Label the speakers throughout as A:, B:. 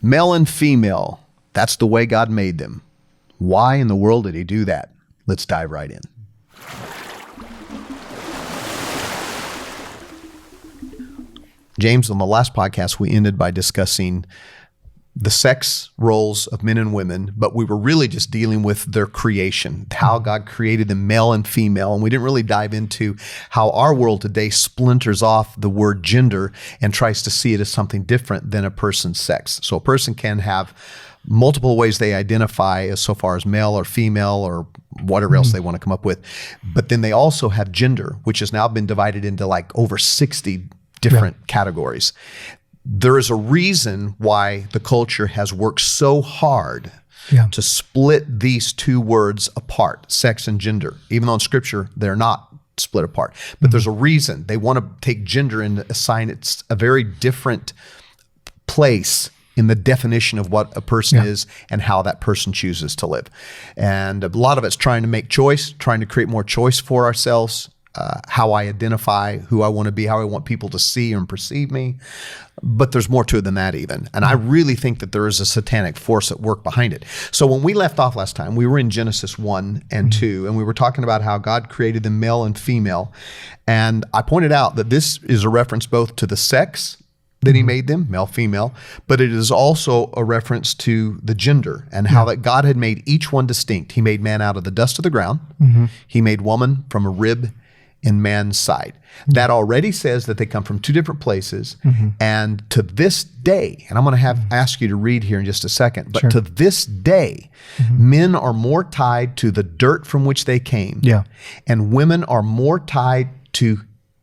A: Male and female, that's the way God made them. Why in the world did he do that? Let's dive right in. James, on the last podcast, we ended by discussing the sex roles of men and women, but we were really just dealing with their creation, how God created them male and female. And we didn't really dive into how our world today splinters off the word gender and tries to see it as something different than a person's sex. So a person can have multiple ways they identify as so far as male or female or whatever else they want to come up with. But then they also have gender, which has now been divided into like over 60 different categories. There is a reason why the culture has worked so hard to split these two words apart, sex and gender. Even though in Scripture, they're not split apart. But there's a reason. They want to take gender and assign it a very different place in the definition of what a person is and how that person chooses to live. And a lot of it's trying to make choice, trying to create more choice for ourselves, how I identify, who I want to be, how I want people to see and perceive me. But there's more to it than that even. And I really think that there is a satanic force at work behind it. So when we left off last time, we were in Genesis 1 and 2, and we were talking about how God created them male and female. And I pointed out that this is a reference both to the sex that he made them, male, female, but it is also a reference to the gender and how that God had made each one distinct. He made man out of the dust of the ground. He made woman from a rib in man's side. That already says that they come from two different places. And to this day, and I'm going to ask you to read here in just a second, but to this day, men are more tied to the dirt from which they came. And women are more tied to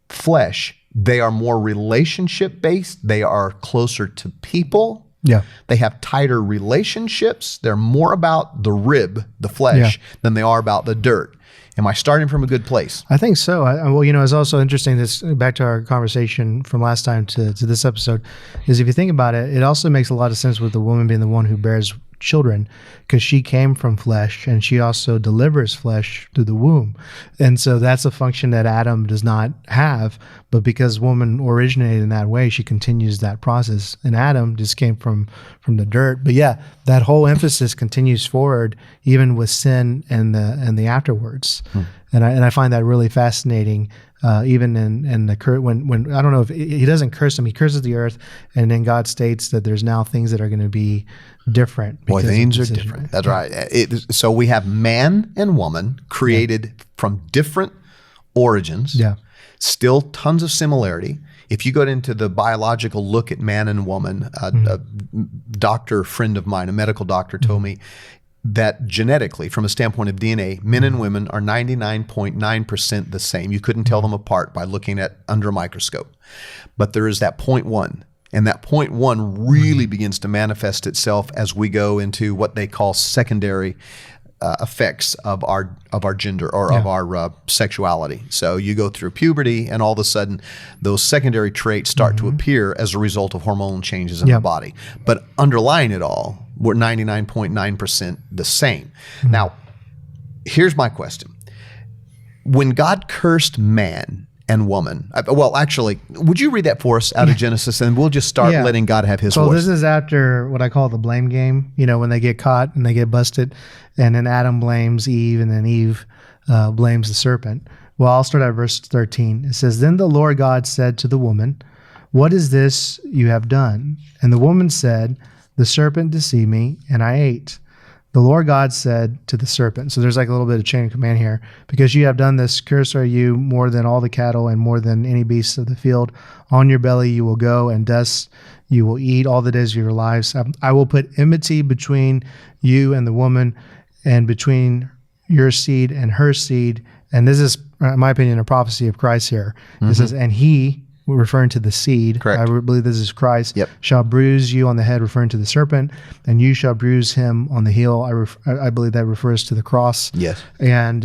A: flesh. They are more relationship based. They are closer to people. They have tighter relationships. They're more about the rib, the flesh, than they are about the dirt. Am I starting from a good place?
B: I think so. Well, it's also interesting, this back to our conversation from last time to this episode, is if you think about it, it also makes a lot of sense with the woman being the one who bears children, because she came from flesh and she also delivers flesh through the womb. And so that's a function that Adam does not have, but because woman originated in that way, she continues that process. And Adam just came from the dirt. But yeah, that whole emphasis continues forward even with sin and the afterwards. And I find that really fascinating. Even in the when I don't know if he doesn't curse them, he curses the earth, and then God states that there's now things that are going to be different.
A: Boy, things are different. That's right. So we have man and woman created from different origins. Still tons of similarity. If you go into the biological look at man and woman, a doctor friend of mine, a medical doctor, told me that genetically, from a standpoint of DNA, men and women are 99.9% the same. You couldn't tell them apart by looking at under a microscope. But there is that 0.1, and that 0.1 really begins to manifest itself as we go into what they call secondary effects of our gender or of our sexuality. So you go through puberty, and all of a sudden, those secondary traits start to appear as a result of hormonal changes in the body. But underlying it all, we're 99.9% the same. Now, here's my question. When God cursed man and woman, well, actually, would you read that for us out of Genesis, and we'll just start letting God have his voice.
B: So this is after what I call the blame game, when they get caught and they get busted, and then Adam blames Eve, and then Eve blames the serpent. Well, I'll start at verse 13. It says, "Then the Lord God said to the woman, 'What is this you have done?' And the woman said, 'The serpent deceived me, and I ate.' The Lord God said to the serpent," so there's like a little bit of chain of command here, "because you have done this, cursed are you more than all the cattle and more than any beasts of the field. On your belly you will go, and dust you will eat all the days of your lives. I will put enmity between you and the woman, and between your seed and her seed." And this is, in my opinion, a prophecy of Christ here. It says, "And he," referring to the seed,
A: correct,
B: I believe this is Christ, "shall bruise you on the head," referring to the serpent, "and you shall bruise him on the heel." I believe that refers to the cross.
A: Yes.
B: And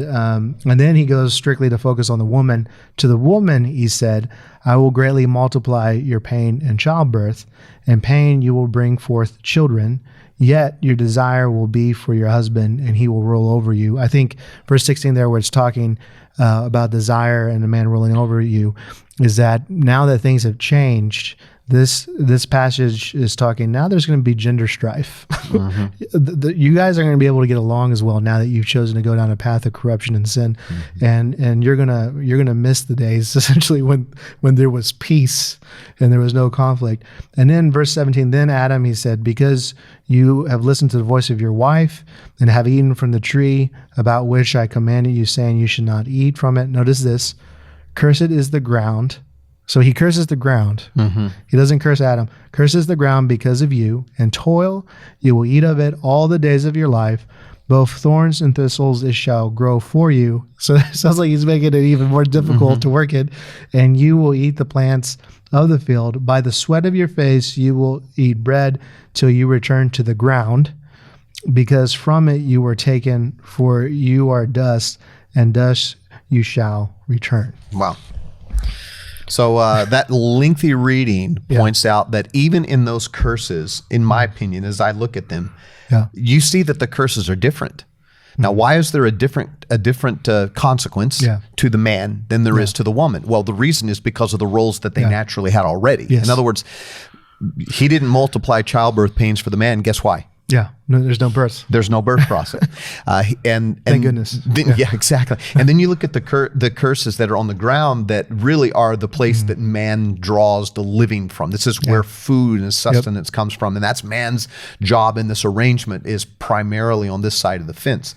B: then he goes strictly to focus on the woman. "To the woman, he said, I will greatly multiply your pain in childbirth. In pain you will bring forth children. Yet your desire will be for your husband, and he will rule over you." I think verse 16 there, where it's talking about desire and a man ruling over you, is that now that things have changed, This passage is talking, now there's going to be gender strife. You guys are going to be able to get along as well now that you've chosen to go down a path of corruption and sin. And you're going to miss the days essentially when there was peace and there was no conflict. And then verse 17, then Adam, he said, because you have listened to the voice of your wife and have eaten from the tree about which I commanded you, saying you should not eat from it. Notice this, cursed is the ground. So he curses the ground. He doesn't curse Adam. Curses the ground because of you, and toil you will eat of it all the days of your life. Both thorns and thistles it shall grow for you. So it sounds like he's making it even more difficult to work it. And you will eat the plants of the field. By the sweat of your face you will eat bread till you return to the ground, because from it you were taken, for you are dust, and dust you shall return.
A: Wow. So that lengthy reading points out that even in those curses, in my opinion, as I look at them, you see that the curses are different. Now, why is there a different consequence to the man than there is to the woman? Well, the reason is because of the roles that they naturally had already. In other words, he didn't multiply childbirth pains for the man. Guess why?
B: No, there's no birth.
A: There's no birth process. And
B: thank goodness.
A: Then, exactly. And then you look at the curses that are on the ground that really are the place that man draws the living from. This is where food and sustenance comes from. And that's man's job in this arrangement, is primarily on this side of the fence.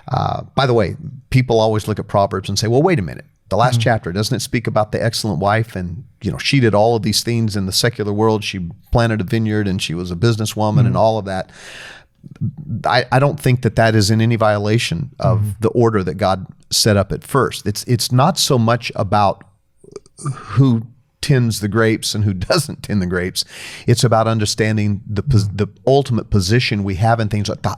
A: By the way, people always look at Proverbs and say, well, wait a minute. The last chapter, doesn't it speak about the excellent wife? And, she did all of these things in the secular world. She planted a vineyard and she was a businesswoman and all of that. I don't think that is in any violation of the order that God set up at first. It's not so much about who tends the grapes and who doesn't tend the grapes. It's about understanding the ultimate position we have in things at the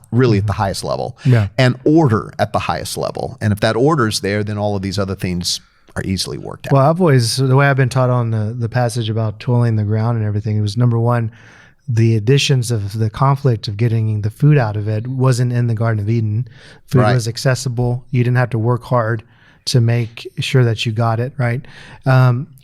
A: highest level, and order at the highest level. And if that order is there, then all of these other things are easily worked out.
B: Well, the way I've been taught on the passage about toiling the ground and everything, it was number one, the additions of the conflict of getting the food out of it wasn't in the Garden of Eden. Food was accessible. You didn't have to work hard to make sure that you got it, right?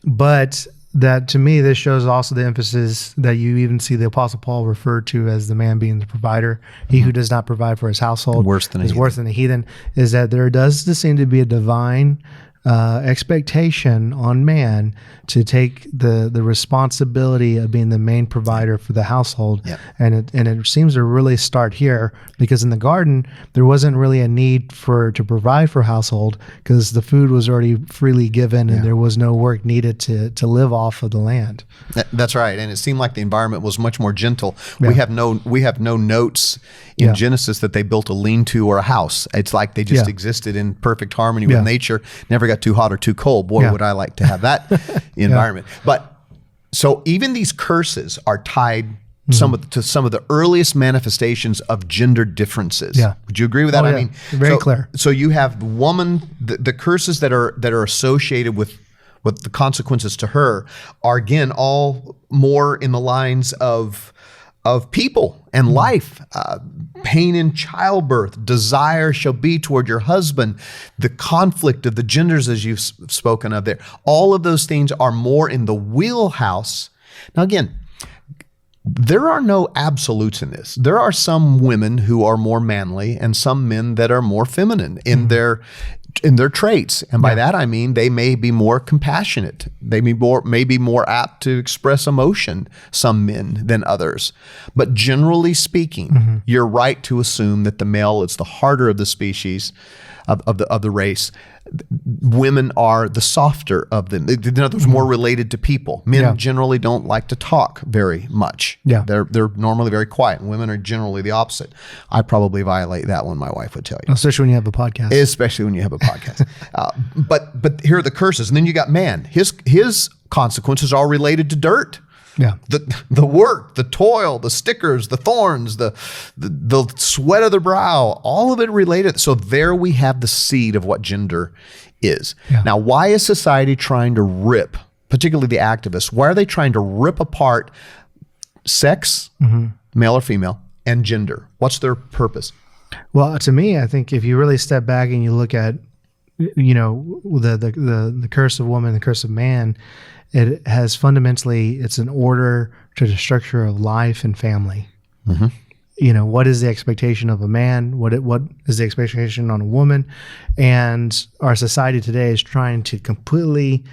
B: But that, to me, this shows also the emphasis that you even see the Apostle Paul referred to as the man being the provider. He who does not provide for his household is worse than a heathen. Is that there does seem to be a divine expectation on man to take the responsibility of being the main provider for the household. And it seems to really start here, because in the garden there wasn't really a need to provide for household, because the food was already freely given and there was no work needed to live off of the land.
A: That's right. And it seemed like the environment was much more gentle. We have no notes in Genesis that they built a lean-to or a house. It's like they just existed in perfect harmony with nature, never got too hot or too cold. Boy, would I like to have that environment. But so even these curses are tied to some of the earliest manifestations of gender differences. Would you agree with that?
B: I mean, very clear.
A: So you have the curses that are associated with the consequences to her are, again, all more in the lines of people and life. Pain in childbirth, desire shall be toward your husband, the conflict of the genders, as you've spoken of there. All of those things are more in the wheelhouse. Now, again, there are no absolutes in this. There are some women who are more manly and some men that are more feminine in their traits. And by that, I mean, they may be more compassionate. They may be more apt to express emotion, some men, than others. But generally speaking, you're right to assume that the male is the harder of the species, of the race. Women are the softer of them. In other words, more related to people. Men generally don't like to talk very much. They're normally very quiet, and women are generally the opposite. I probably violate that one, my wife would tell you.
B: Especially when you have a podcast.
A: But here are the curses. And then you got man. His consequences are related to dirt. The work, the toil, the stickers, the thorns, the sweat of the brow, all of it related. So there we have the seed of what gender is. Now, why is society trying to rip, particularly the activists, why are they trying to rip apart sex, male or female, and gender? What's their purpose?
B: Well, to me, I think if you really step back and you look at, the curse of woman, the curse of man, it has fundamentally, it's an order to the structure of life and family.
A: Mm-hmm.
B: You know, what is the expectation of a man? What is the expectation on a woman? And our society today is trying to completely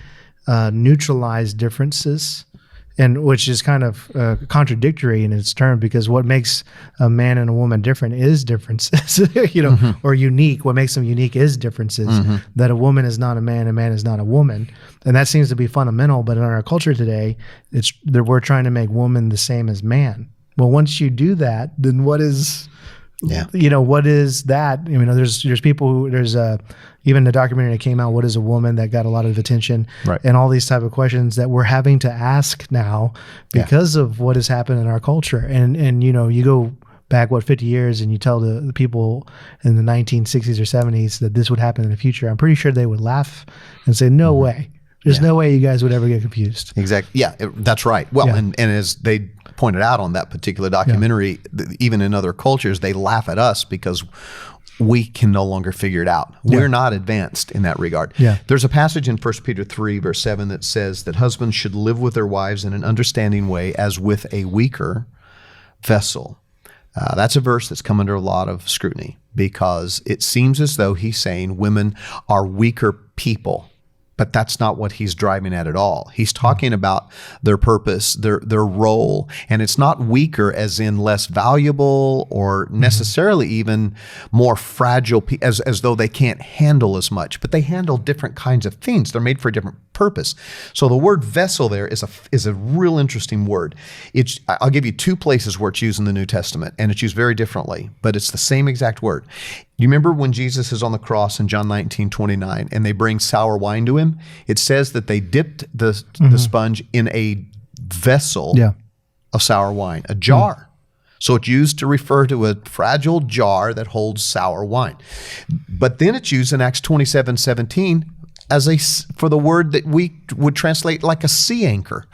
B: neutralize differences, and which is kind of contradictory in its term, because what makes a man and a woman different is differences, you know, or unique. What makes them unique is differences, that a woman is not a man is not a woman. And that seems to be fundamental. But in our culture today, it's that we're trying to make woman the same as man. Well, once you do that, then what is, you know, what is that? I mean, there's people who, there's even the documentary that came out, What is a Woman, that got a lot of attention, and all these type of questions that we're having to ask now because of what has happened in our culture. And you know, you go back, 50 years, and you tell the people in the 1960s or 70s that this would happen in the future, I'm pretty sure they would laugh and say, no way. There's no way you guys would ever get confused.
A: Exactly. Yeah, that's right. Well, and as they pointed out on that particular documentary, even in other cultures, they laugh at us because we can no longer figure it out. We're not advanced in that regard. There's a passage in 1 Peter 3, verse 7 that says that husbands should live with their wives in an understanding way as with a weaker vessel. That's a verse that's come under a lot of scrutiny because it seems as though he's saying women are weaker people. But that's not what he's driving at all. He's talking about their purpose, their role, and it's not weaker as in less valuable or necessarily even more fragile, as though they can't handle as much. But they handle different kinds of things. They're made for a different purpose. So the word vessel there is a real interesting word. I'll give you two places where it's used in the New Testament, and it's used very differently, but it's the same exact word. You remember when Jesus is on the cross in John 19:29, and they bring sour wine to him? It says that they dipped the sponge in a vessel of sour wine, a jar. So it's used to refer to a fragile jar that holds sour wine. But then it's used in Acts 27:17 for the word that we would translate like a sea anchor.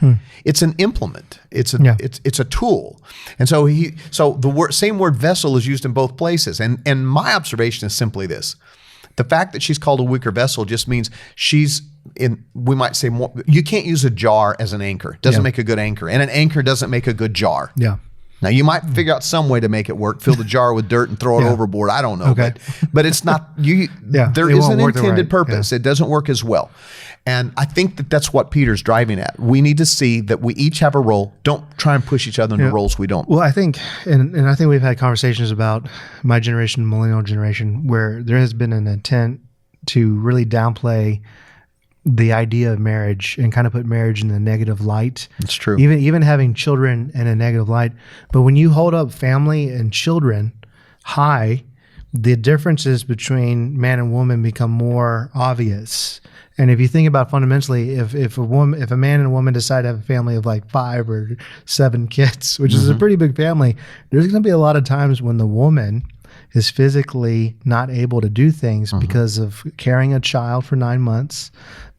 A: It's an implement. It's a tool. And so the same word vessel is used in both places. And my observation is simply this: the fact that she's called a weaker vessel just means she's in, we might say more, you can't use a jar as an anchor. It doesn't make a good anchor, and an anchor doesn't make a good jar. Now, you might figure out some way to make it work, fill the jar with dirt and throw it overboard. I don't know. But it's not, there is an intended purpose. It doesn't work as well. And I think that that's what Peter's driving at. We need to see that we each have a role. Don't try and push each other into roles we don't.
B: Well, I think, and I think we've had conversations about my generation, millennial generation, where there has been an intent to really downplay the idea of marriage and kind of put marriage in a negative light.
A: It's true.
B: Even having children in a negative light. But when you hold up family and children high, the differences between man and woman become more obvious. And if you think about fundamentally, if a man and a woman decide to have a family of like 5 or 7 kids, which is a pretty big family, there's going to be a lot of times when the woman is physically not able to do things because of carrying a child for 9 months,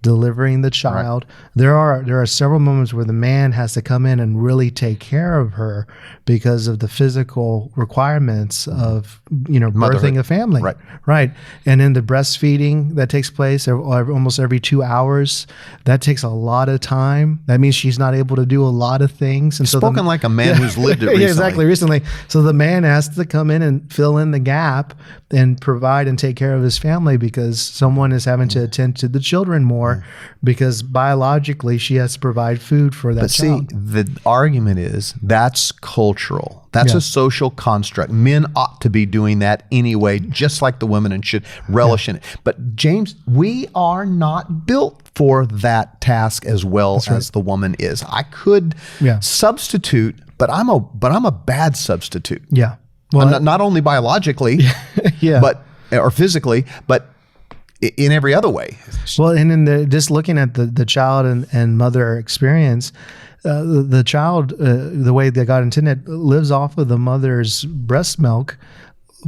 B: delivering the child. There are several moments where the man has to come in and really take care of her because of the physical requirements of, birthing a family. Right. And then the breastfeeding that takes place almost every 2 hours, that takes a lot of time. That means she's not able to do a lot of things. And
A: Spoken like a man who's lived it recently.
B: Recently. So the man has to come in and fill in the gap and provide and take care of his family because someone is having to attend to the children more because biologically she has to provide food for that child.
A: See, the argument is that's cultural. That's a social construct. Men ought to be doing that anyway, just like the women, and should relish in it. But James, we are not built for that task as well as the woman is. I could substitute, but I'm a bad substitute. Well, not only biologically, or physically, but in every other way.
B: Well, and in just looking at the child and mother experience, the child, the way that God intended, lives off of the mother's breast milk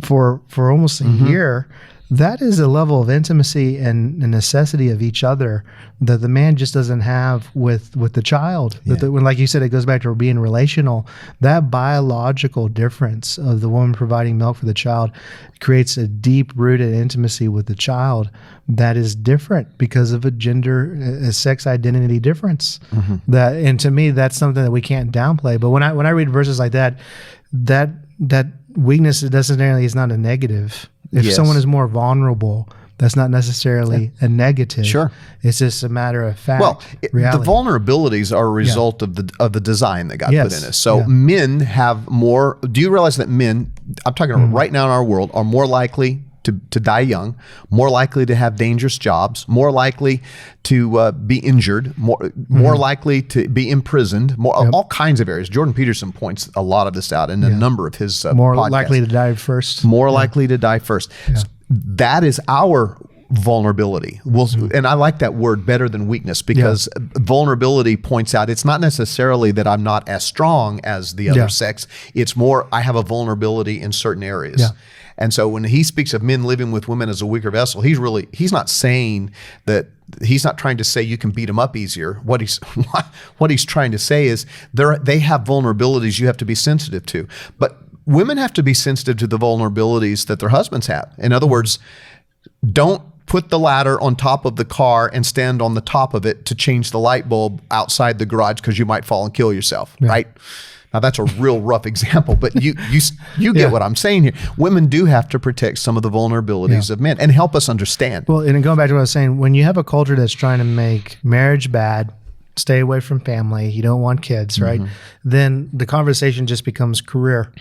B: for almost a year. that is a level of intimacy and necessity of each other that the man just doesn't have with the child.
A: Yeah.
B: When, like you said, it goes back to being relational. That biological difference of the woman providing milk for the child creates a deep-rooted intimacy with the child that is different because of a sex identity difference. And to me, that's something that we can't downplay. But when I read verses like that weakness necessarily is not a negative. If someone is more vulnerable, that's not necessarily a negative.
A: Sure.
B: It's just a matter of fact.
A: Well, the
B: reality.
A: vulnerabilities are a result of the design that God put in us. So men have more. Do you realize that men, I'm talking about right now in our world, are more likely to die young, more likely to have dangerous jobs, more likely to be injured, more likely to be imprisoned, all kinds of areas. Jordan Peterson points a lot of this out in a number of his
B: more
A: podcasts.
B: likely to die first.
A: More likely to die first.
B: Yeah.
A: So that is our vulnerability. And I like that word better than weakness, because vulnerability points out it's not necessarily that I'm not as strong as the other sex. It's more I have a vulnerability in certain areas.
B: Yeah.
A: And so when he speaks of men living with women as a weaker vessel, he's not saying that, he's not trying to say you can beat them up easier. What he's trying to say is they have vulnerabilities you have to be sensitive to. But women have to be sensitive to the vulnerabilities that their husbands have. In other words, don't put the ladder on top of the car and stand on the top of it to change the light bulb outside the garage because you might fall and kill yourself, right? Now that's a real rough example, but you get what I'm saying here. Women do have to protect some of the vulnerabilities of men and help us understand.
B: Well, and going back to what I was saying, when you have a culture that's trying to make marriage bad, stay away from family, you don't want kids, right? Then the conversation just becomes career,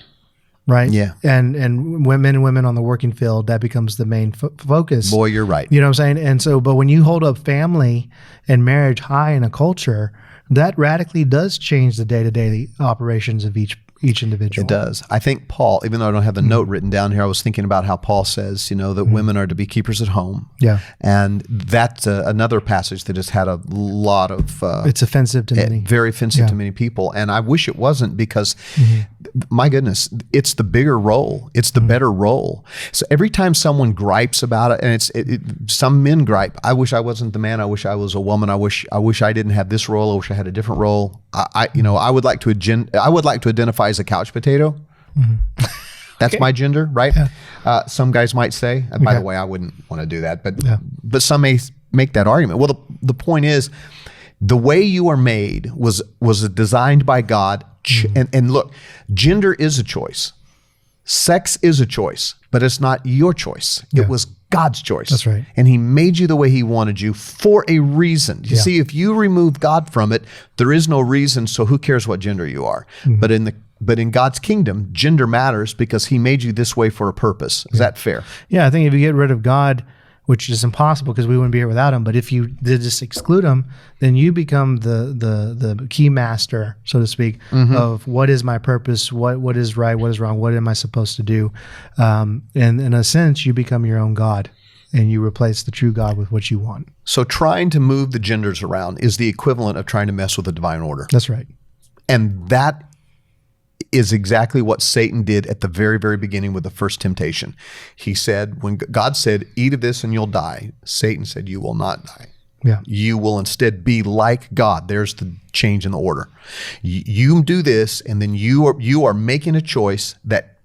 B: right?
A: Yeah.
B: And men and women on the working field, that becomes the main focus.
A: Boy, you're right.
B: You know what I'm saying? And so, but when you hold up family and marriage high in a culture, that radically does change the day-to-day operations of each individual.
A: It does. I think Paul, even though I don't have the note written down here, I was thinking about how Paul says, that women are to be keepers at home.
B: Yeah.
A: And that's another passage that has had a lot of...
B: it's offensive to many.
A: Very offensive to many people. And I wish it wasn't, because, my goodness, it's the bigger role. It's the better role. So every time someone gripes about it, and some men gripe, I wish I wasn't the man. I wish I was a woman. I wish I didn't have this role. I wish I had a different role. I would like to identify as a couch potato. That's my gender, right? Yeah. Some guys might say. And by the way, I wouldn't want to do that, but some may make that argument. Well, the point is, the way you are made was designed by God. And look, gender is a choice. Sex is a choice, but it's not your choice. It was God's choice.
B: That's right.
A: And he made you the way he wanted you for a reason. You see, if you remove God from it, there is no reason, so who cares what gender you are? But in God's kingdom, gender matters because he made you this way for a purpose. Is that fair?
B: Yeah, I think if you get rid of God, which is impossible because we wouldn't be here without him, but if you did just exclude him, then you become the key master, so to speak, of what is my purpose, what is right, what is wrong, what am I supposed to do? And in a sense, you become your own God, and you replace the true God with what you want.
A: So trying to move the genders around is the equivalent of trying to mess with the divine order.
B: That's right.
A: And that is exactly what Satan did at the very, very beginning with the first temptation. He said, when God said, eat of this and you'll die, Satan said, you will not die.
B: Yeah.
A: You will instead be like God. There's the change in the order. You do this, and then you are making a choice that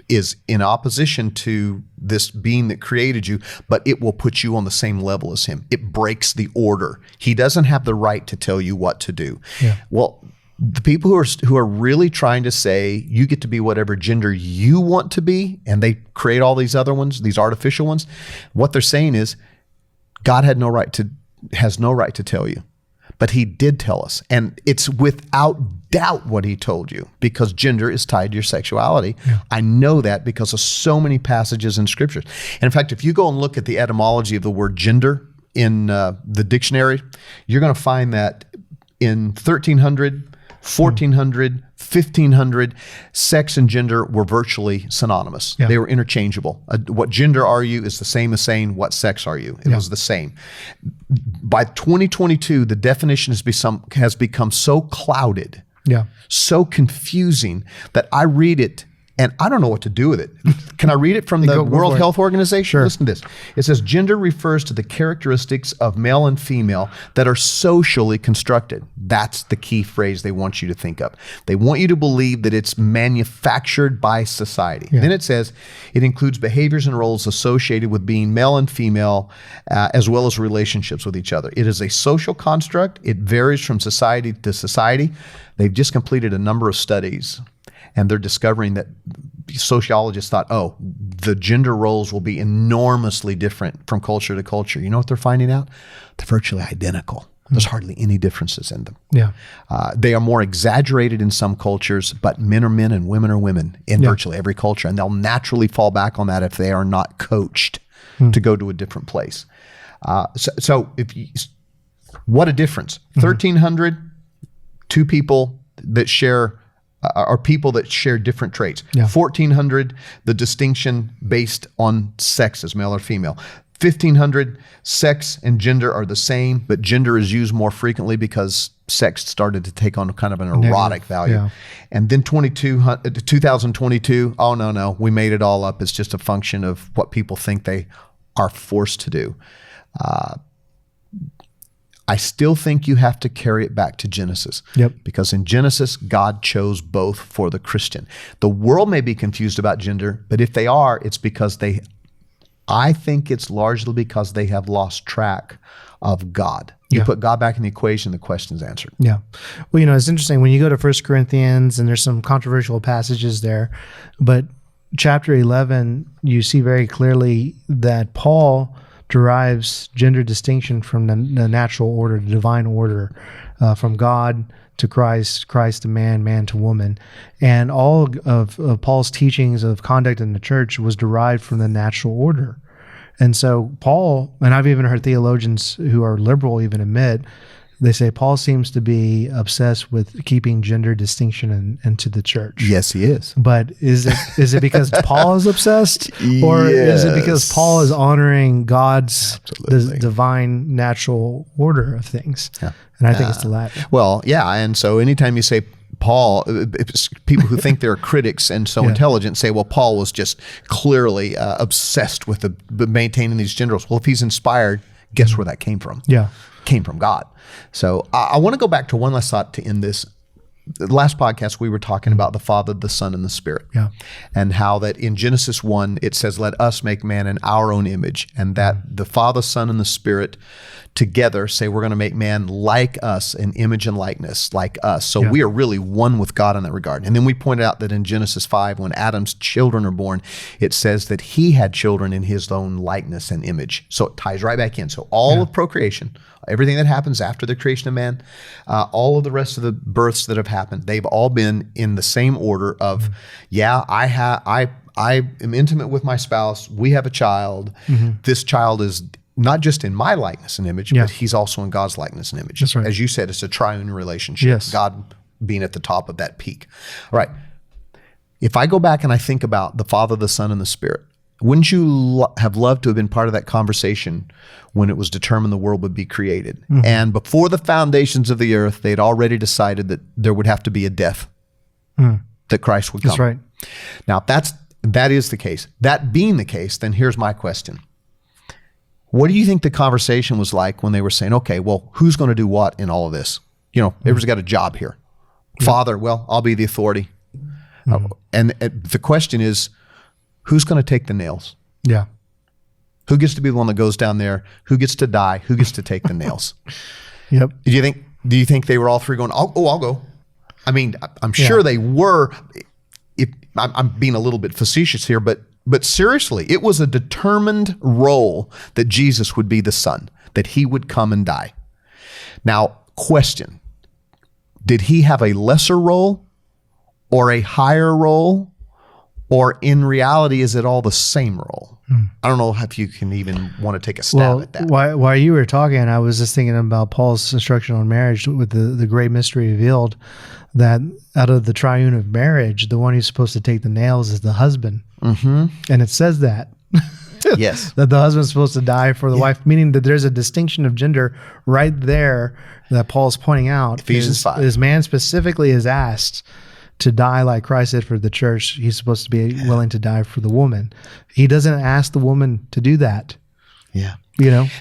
A: is in opposition to this being that created you, but it will put you on the same level as him. It breaks the order. He doesn't have the right to tell you what to do. Yeah. Well, the people who are really trying to say you get to be whatever gender you want to be, and they create all these other ones, these artificial ones, what they're saying is God has no right to tell you, but he did tell us, and it's without doubt what he told you, because gender is tied to your sexuality. Yeah. I know that because of so many passages in scriptures. And in fact, if you go and look at the etymology of the word gender in the dictionary, you're going to find that in 1300, 1400, 1500, sex and gender were virtually synonymous. Yeah. They were interchangeable. What gender are you is the same as saying what sex are you. It was the same. By 2022, the definition has become so clouded, so confusing, that I read it And I don't know what to do with it. Can I read it from the
B: Go
A: World
B: for it.
A: Health Organization?
B: Sure.
A: Listen to this. It says, gender refers to the characteristics of male and female that are socially constructed. That's the key phrase they want you to think of. They want you to believe that it's manufactured by society.
B: Yeah.
A: Then it says, it includes behaviors and roles associated with being male and female, as well as relationships with each other. It is a social construct. It varies from society to society. They've just completed a number of studies, and they're discovering that sociologists thought, oh, the gender roles will be enormously different from culture to culture. You know what they're finding out? They're virtually identical. There's hardly any differences in them.
B: Yeah.
A: They are more exaggerated in some cultures, but men are men and women are women in virtually every culture. And they'll naturally fall back on that if they are not coached to go to a different place. So if you, what a difference. 1,300, two people that share are people that share different traits.
B: Yeah.
A: 1,400, the distinction based on sex as male or female. 1,500, sex and gender are the same, but gender is used more frequently because sex started to take on kind of an erotic value.
B: Yeah.
A: And then 2022, oh, no, we made it all up. It's just a function of what people think they are forced to do. I still think you have to carry it back to Genesis.
B: Yep.
A: Because in Genesis, God chose both for the Christian. The world may be confused about gender, but if they are, it's because I think it's largely because they have lost track of God. You put God back in the equation, the question's answered.
B: Yeah. Well, it's interesting when you go to 1 Corinthians, and there's some controversial passages there, but chapter 11, you see very clearly that Paul derives gender distinction from the natural order, the divine order, from God to Christ, Christ to man, man to woman. And all of Paul's teachings of conduct in the church was derived from the natural order. And so Paul, and I've even heard theologians who are liberal even admit, they say Paul seems to be obsessed with keeping gender distinction into the church.
A: Yes, he is.
B: But is it because Paul is obsessed, or is it because Paul is honoring God's divine natural order of things? Yeah. And I think it's the latter.
A: Well, yeah, and so anytime you say Paul, people who think they're critics and so intelligent say, well, Paul was just clearly obsessed with maintaining these gender roles. Well, if he's inspired, guess where that came from?
B: Yeah.
A: Came from God. So I want to go back to one last thought to end this. The last podcast, we were talking about the Father, the Son, and the Spirit. Yeah. And how that in Genesis 1, it says, let us make man in our own image. And that the Father, Son, and the Spirit together say we're going to make man like us, in image and likeness, like us. So we are really one with God in that regard. And then we pointed out that in Genesis 5, when Adam's children are born, it says that he had children in his own likeness and image. So it ties right back in. So all of procreation, everything that happens after the creation of man, all of the rest of the births that have happened, they've all been in the same order of, I am intimate with my spouse. We have a child. This child is not just in my likeness and image, but he's also in God's likeness and image.
B: That's right.
A: As you said, it's a triune relationship.
B: Yes.
A: God being at the top of that peak. All right. If I go back and I think about the Father, the Son, and the Spirit, wouldn't you have loved to have been part of that conversation when it was determined the world would be created? And before the foundations of the earth, they'd already decided that there would have to be a death, that Christ would come.
B: That's right.
A: Now, if that is the case, that being the case, then here's my question. What do you think the conversation was like when they were saying, okay, well, who's going to do what in all of this? Everyone's got a job here. Father, well, I'll be the authority. And the question is, who's going to take the nails?
B: Yeah.
A: Who gets to be the one that goes down there? Who gets to die? Who gets to take the nails?
B: Yep.
A: Do you think they were all three going, I'll go? I mean, I'm sure they were. I'm being a little bit facetious here, but seriously, it was a determined role that Jesus would be the Son, that he would come and die. Now, question, did he have a lesser role or a higher role? Or in reality, is it all the same role? I don't know if you can even want to take a stab at that.
B: While you were talking, I was just thinking about Paul's instruction on marriage with the great mystery revealed that out of the triune of marriage, the one who's supposed to take the nails is the husband. And it says that.
A: Yes.
B: That the husband's supposed to die for the wife, meaning that there's a distinction of gender right there that Paul's pointing out.
A: Ephesians 5.
B: Is man specifically is asked to die like Christ did for the church, he's supposed to be willing to die for the woman. He doesn't ask the woman to do that.
A: Yeah.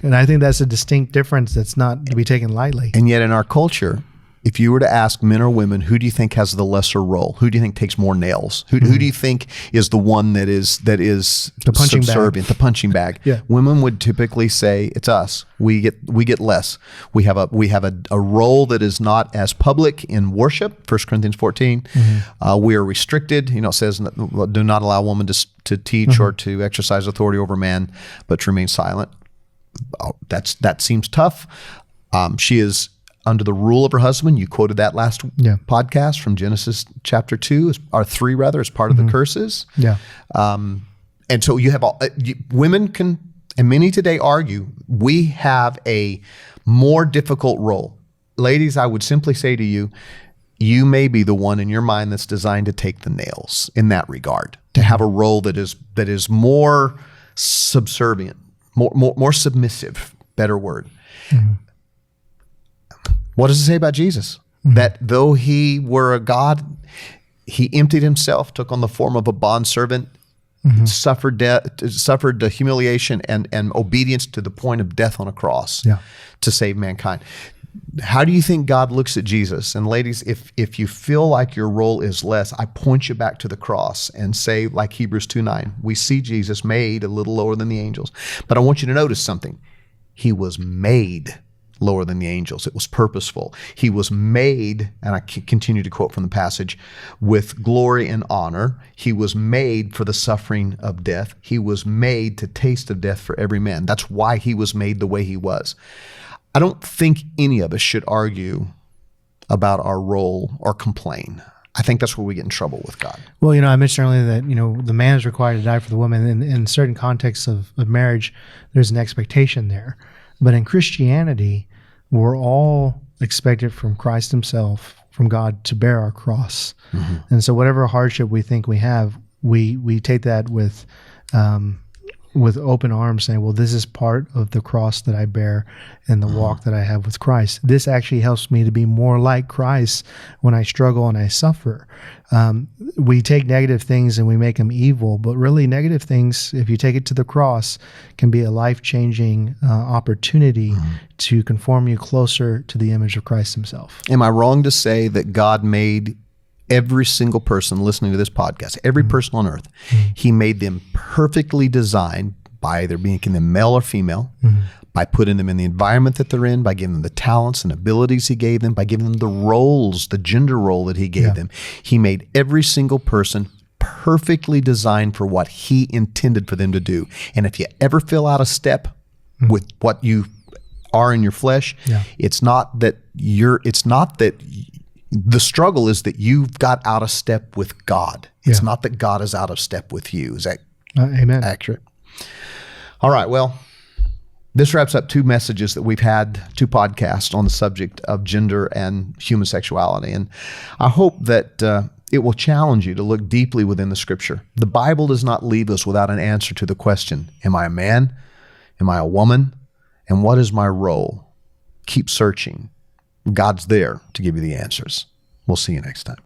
B: And I think that's a distinct difference that's not to be taken lightly.
A: And yet in our culture, if you were to ask men or women, who do you think has the lesser role? Who do you think takes more nails? Who do you think is the one that is
B: the punching
A: subservient, the punching bag?
B: Yeah.
A: Women would typically say, it's us. We get less. We have a role that is not as public in worship, 1 Corinthians 14. We are restricted. It says, do not allow a woman to teach or to exercise authority over man, but to remain silent. That seems tough. She is under the rule of her husband. You quoted that last podcast from Genesis chapter 2, or 3 rather, as part of the curses.
B: Yeah.
A: And so you have women can, and many today argue, we have a more difficult role. Ladies, I would simply say to you, you may be the one in your mind that's designed to take the nails in that regard, to have a role that is more subservient, more submissive, better word. What does it say about Jesus? That though he were a God, he emptied himself, took on the form of a bondservant, suffered the humiliation and obedience to the point of death on a cross to save mankind. How do you think God looks at Jesus? And ladies, if you feel like your role is less, I point you back to the cross and say, like Hebrews 2:9, we see Jesus made a little lower than the angels. But I want you to notice something. He was made lower than the angels. It was purposeful. He was made, and I continue to quote from the passage, with glory and honor. He was made for the suffering of death. He was made to taste of death for every man. That's why he was made the way he was. I don't think any of us should argue about our role or complain. I think that's where we get in trouble with God.
B: Well, I mentioned earlier that, the man is required to die for the woman. In certain contexts of marriage, there's an expectation there. But in Christianity, we're all expected from Christ himself, from God, to bear our cross. And so whatever hardship we think we have, we take that with open arms, saying, well, this is part of the cross that I bear and the walk that I have with Christ. This actually helps me to be more like Christ when I struggle and I suffer. We take negative things and we make them evil, but really negative things, if you take it to the cross, can be a life-changing opportunity to conform you closer to the image of Christ himself.
A: Am I wrong to say that God made every single person listening to this podcast, every person on earth, he made them perfectly designed by either making them male or female, by putting them in the environment that they're in, by giving them the talents and abilities he gave them, by giving them the roles, the gender role that he gave them. He made every single person perfectly designed for what he intended for them to do. And if you ever feel out of step with what you are in your flesh, it's not that the struggle is that you've got out of step with God. It's not that God is out of step with you. Is that
B: amen.
A: accurate? All right. Well, this wraps up 2 messages that we've had, 2 podcasts on the subject of gender and human sexuality. And I hope that it will challenge you to look deeply within the Scripture. The Bible does not leave us without an answer to the question, am I a man? Am I a woman? And what is my role? Keep searching. God's there to give you the answers. We'll see you next time.